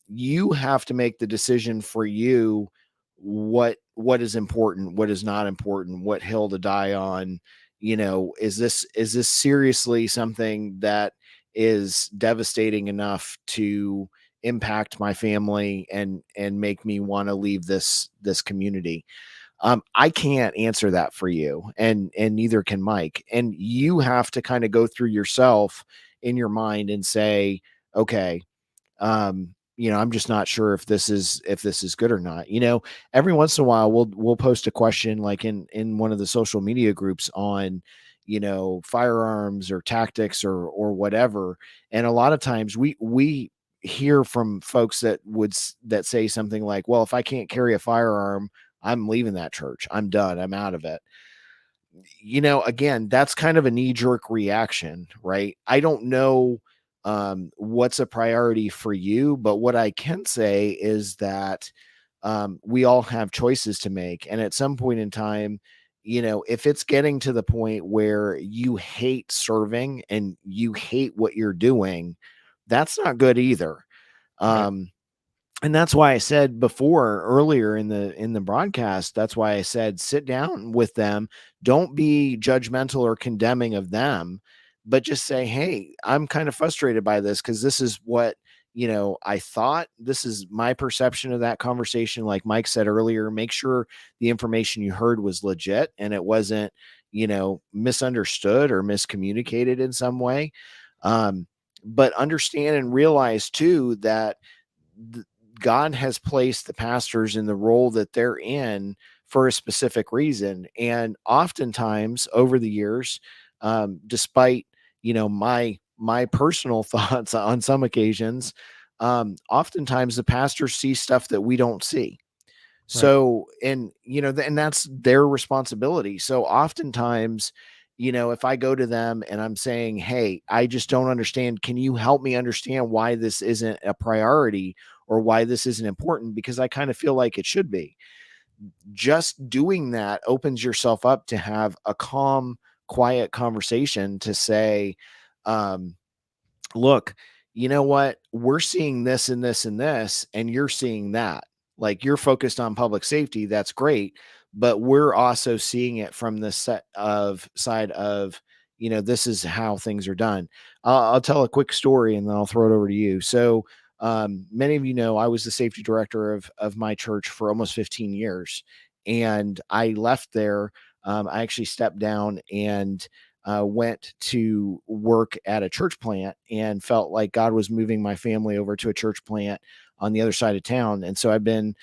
You have to make the decision for you, what is important, what is not important, what hill to die on. You know, is this seriously something that is devastating enough to impact my family and make me want to leave this community? I can't answer that for you, and neither can Mike. And you have to kind of go through yourself in your mind and say, okay, you know, I'm just not sure if this is good or not. You know, every once in a while we'll post a question, like in one of the social media groups, on, you know, firearms or tactics or whatever. And a lot of times we hear from folks that say something like, well, if I can't carry a firearm, I'm leaving that church. I'm done. I'm out of it. You know, again, that's kind of a knee-jerk reaction, right? I don't know what's a priority for you, but what I can say is that we all have choices to make. And at some point in time, you know, if it's getting to the point where you hate serving and you hate what you're doing, that's not good either. And that's why I said earlier in the broadcast, that's why I said, sit down with them. Don't be judgmental or condemning of them, but just say, hey, I'm kind of frustrated by this, because this is what, you know, I thought. This is my perception of that conversation. Like Mike said earlier, make sure the information you heard was legit and it wasn't, you know, misunderstood or miscommunicated in some way. But understand and realize too that God has placed the pastors in the role that they're in for a specific reason. And oftentimes over the years, despite, you know, my personal thoughts on some occasions, oftentimes the pastors see stuff that we don't see. So, and, you know, and that's their responsibility. So oftentimes, you know, if I go to them and I'm saying, hey, I just don't understand, can you help me understand why this isn't a priority or why this isn't important? Because I kind of feel like it should be. Just doing that opens yourself up to have a calm, quiet conversation to say, look, you know what, we're seeing this and this and this, and you're seeing that. Like, you're focused on public safety. That's great. But we're also seeing it from the side of, you know, this is how things are done. I'll tell a quick story and then I'll throw it over to you. So many of you know, I was the safety director of my church for almost 15 years. And I left there. I actually stepped down and went to work at a church plant, and felt like God was moving my family over to a church plant on the other side of town. And so I've been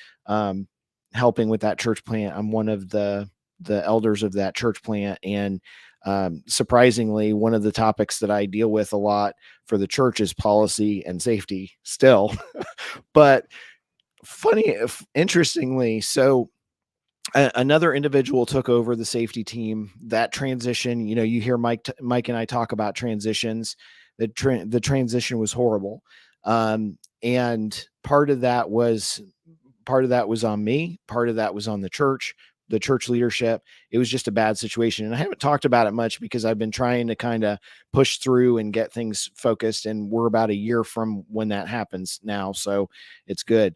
helping with that church plant. I'm one of the elders of that church plant. And surprisingly, one of the topics that I deal with a lot for the church is policy and safety still. But interestingly, so another individual took over the safety team. That transition, you know, you hear Mike and I talk about transitions. The transition was horrible. And part of that was part of that was on me. Part of that was on the church leadership. It was just a bad situation. And I haven't talked about it much because I've been trying to kind of push through and get things focused. And we're about a year from when that happens now. So it's good.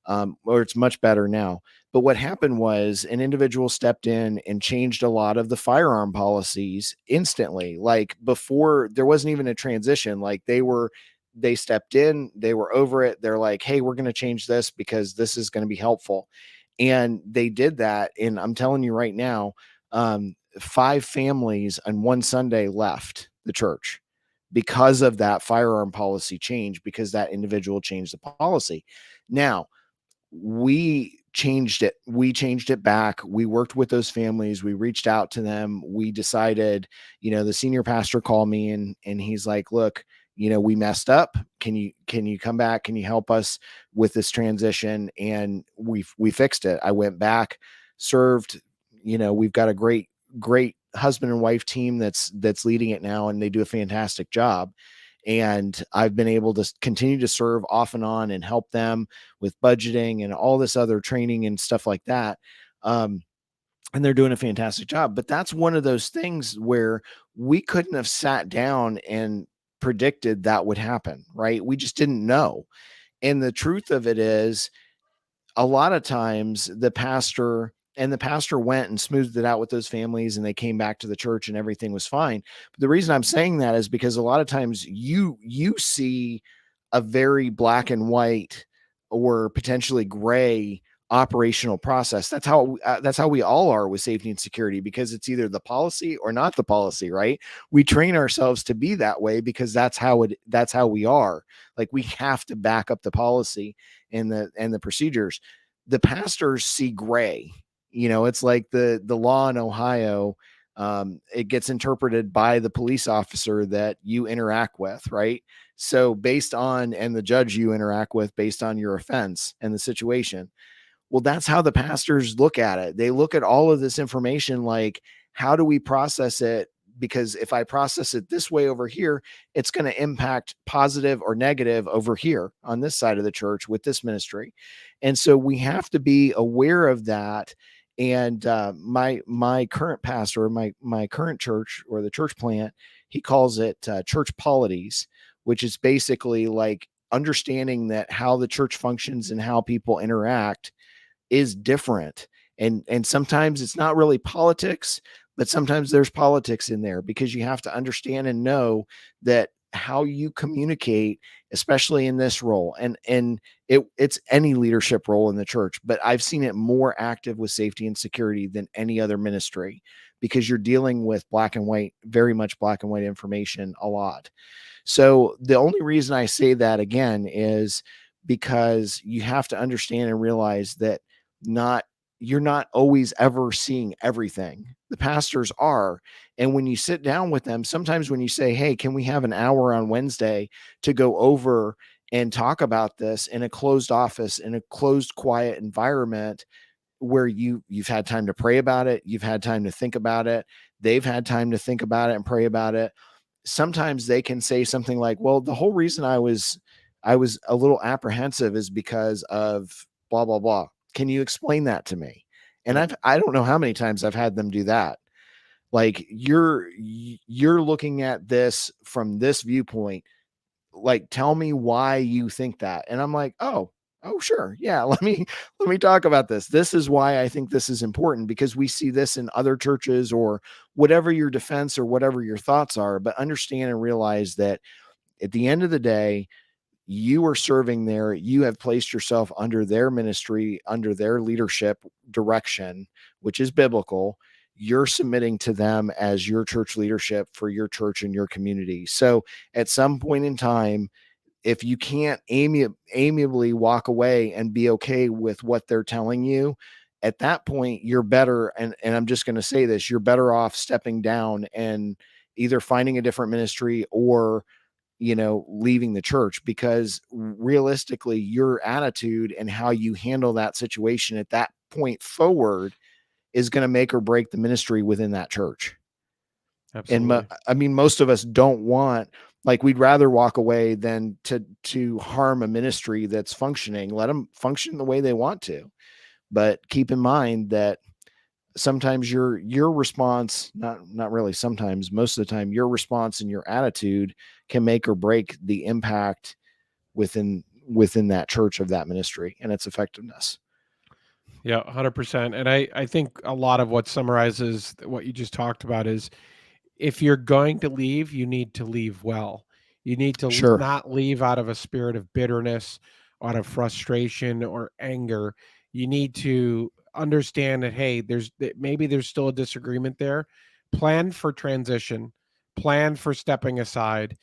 Or it's much better now. But what happened was an individual stepped in and changed a lot of the firearm policies instantly. Like before, there wasn't even a transition. Like they stepped in, they were over it. They're like, hey, we're going to change this because this is going to be helpful. And they did that. And I'm telling you right now, 5 families on one Sunday left the church because of that firearm policy change, because that individual changed the policy. Now, we changed it back. We worked with those families. We reached out to them. We decided, the senior pastor called me and he's like, look, we messed up. Can you come back? Can you help us with this transition? And we fixed it. I went back, served, we've got a great husband and wife team that's leading it now, and they do a fantastic job. And I've been able to continue to serve off and on and help them with budgeting and all this other training and stuff like that. And they're doing a fantastic job. But that's one of those things where we couldn't have sat down and predicted that would happen, right? We just didn't know. And the truth of it is, a lot of times the pastor went and smoothed it out with those families, and they came back to the church and everything was fine. But the reason I'm saying that is because a lot of times you see a very black and white or potentially gray operational process. That's how we all are with safety and security, because it's either the policy or not the policy, right? We train ourselves to be that way because that's how we are. Like, we have to back up the policy and the procedures. The pastors see gray. It's like the law in Ohio. It gets interpreted by the police officer that you interact with, right? So and the judge you interact with based on your offense and the situation. Well, that's how the pastors look at it. They look at all of this information like, how do we process it? Because if I process it this way over here, it's going to impact positive or negative over here on this side of the church with this ministry. And so we have to be aware of that. And my current pastor, my current church, or the church plant, he calls it church polities, which is basically like understanding that how the church functions and how people interact is different. And sometimes it's not really politics, but sometimes there's politics in there, because you have to understand and know that how you communicate, especially in this role, and it's any leadership role in the church, but I've seen it more active with safety and security than any other ministry, because you're dealing with black and white, very much black and white information a lot. So the only reason I say that again is because you have to understand and realize that you're not always ever seeing everything. The pastors are. And when you sit down with them, sometimes when you say, hey, can we have an hour on Wednesday to go over and talk about this in a closed office, in a closed, quiet environment, where you've had time to pray about it, you've had time to think about it, they've had time to think about it and pray about it. Sometimes they can say something like, well, the whole reason I was a little apprehensive is because of blah, blah, blah. Can you explain that to me? And I don't know how many times I've had them do that. Like, you're looking at this from this viewpoint. Like, tell me why you think that. And I'm like, oh, sure. Yeah. Let me talk about this. This is why I think this is important, because we see this in other churches, or whatever your defense or whatever your thoughts are. But understand and realize that at the end of the day, you are serving there. You have placed yourself under their ministry, under their leadership direction, which is biblical. You're submitting to them as your church leadership for your church and your community. So at some point in time, if you can't amiably walk away and be okay with what they're telling you, at that point, you're better. And I'm just going to say this, you're better off stepping down and either finding a different ministry or leaving the church, because realistically, your attitude and how you handle that situation at that point forward is going to make or break the ministry within that church. Absolutely. And most of us don't want, like, we'd rather walk away than to harm a ministry that's functioning. Let them function the way they want to. But keep in mind that sometimes your response, not really sometimes, most of the time, your response and your attitude can make or break the impact within that church of that ministry and its effectiveness. Yeah, 100%. And I think a lot of what summarizes what you just talked about is, if you're going to leave, you need to leave well. You need to not leave out of a spirit of bitterness, out of frustration or anger. You need to understand that, hey, maybe there's still a disagreement there. Plan for transition, plan for stepping aside.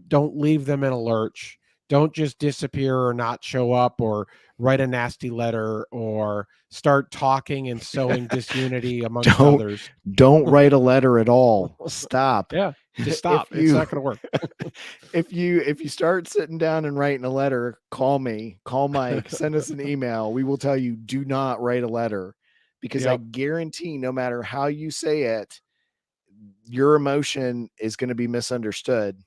Don't leave them in a lurch. Don't just disappear or not show up or write a nasty letter or start talking and sowing disunity amongst others. Don't write a letter at all. Stop. Yeah, just stop. It's not going to work. If you start sitting down and writing a letter, call me, call Mike, send us an email. We will tell you, do not write a letter, because I guarantee no matter how you say it, your emotion is going to be misunderstood.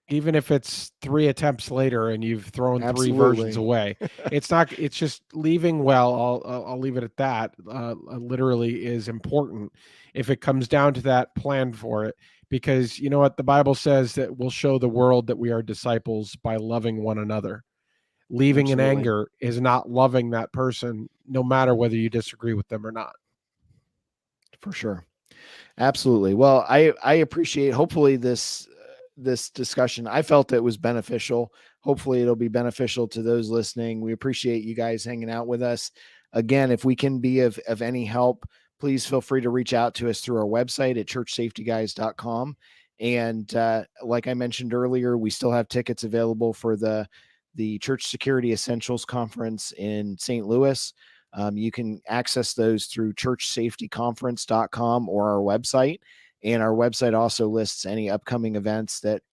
Even if it's 3 attempts later and you've thrown 3 versions away, it's just leaving well. I'll leave it at that. Literally is important. If it comes down to that, plan for it, because you know what the Bible says, that we'll show the world that we are disciples by loving one another. Leaving in anger is not loving that person, no matter whether you disagree with them or not. For sure. Absolutely. Well, I appreciate, hopefully this discussion, I felt it was beneficial. Hopefully it'll be beneficial to those listening. We appreciate you guys hanging out with us. Again, if we can be of any help, please feel free to reach out to us through our website at churchsafetyguys.com. And like I mentioned earlier, we still have tickets available for the Church Security Essentials Conference in St. Louis. You can access those through churchsafetyconference.com or our website. And our website also lists any upcoming events that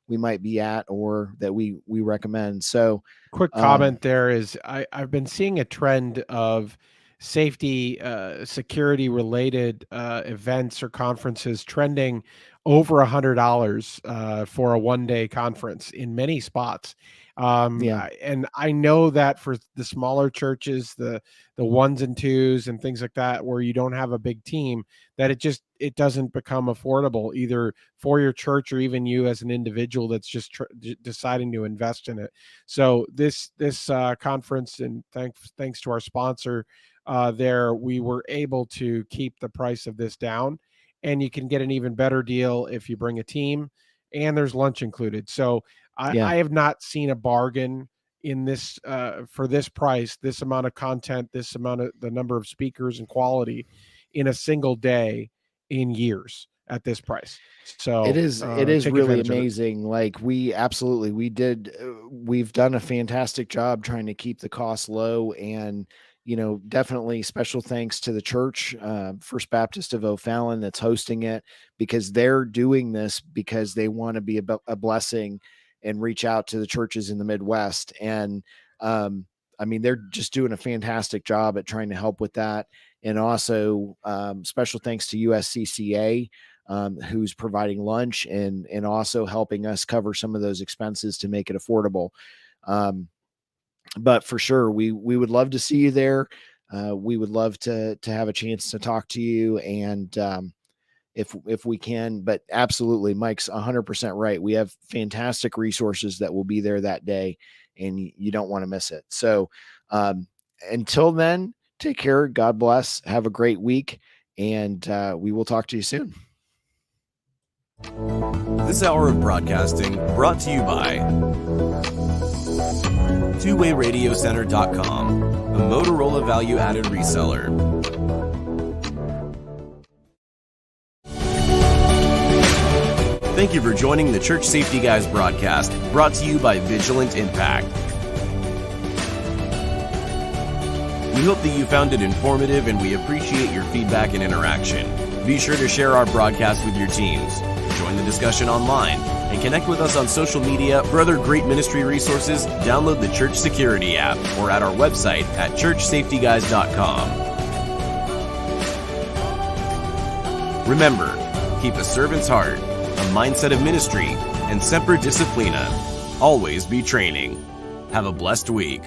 we might be at or that we recommend. So quick comment there is, I've been seeing a trend of safety, security related events or conferences trending over $100 for a one-day conference in many spots. And I know that for the smaller churches, the ones and twos and things like that, where you don't have a big team, that it doesn't become affordable either for your church or even you as an individual that's just deciding to invest in it. So this conference, and thanks to our sponsor there, we were able to keep the price of this down, and you can get an even better deal if you bring a team, and there's lunch included. So I have not seen a bargain in this for this price, this amount of content, this amount of the number of speakers and quality in a single day in years at this price. So it is really amazing. Like we've done a fantastic job trying to keep the costs low, and definitely special thanks to the church, First Baptist of O'Fallon, that's hosting it, because they're doing this because they want to be a blessing and reach out to the churches in the Midwest. And they're just doing a fantastic job at trying to help with that. And also special thanks to USCCA, who's providing lunch and also helping us cover some of those expenses to make it affordable. But for sure, we would love to see you there. We would love to have a chance to talk to you, and if we can. But absolutely, Mike's 100% right. We have fantastic resources that will be there that day, and you don't want to miss it. So until then, take care. God bless. Have a great week, and we will talk to you soon. This hour of broadcasting brought to you by 𝗃𝗵𝗃𝗀𝗄𝑟adiocenter.com, a Motorola value-added reseller. Thank you for joining the Church Safety Guys broadcast, brought to you by Vigilant Impact. We hope that you found it informative, and we appreciate your feedback and interaction. Be sure to share our broadcast with your teams, join the discussion online, and connect with us on social media. For other great ministry resources, download the Church Security app or at our website at churchsafetyguys.com. Remember, keep a servant's heart, a mindset of ministry, and semper disciplina. Always be training. Have a blessed week.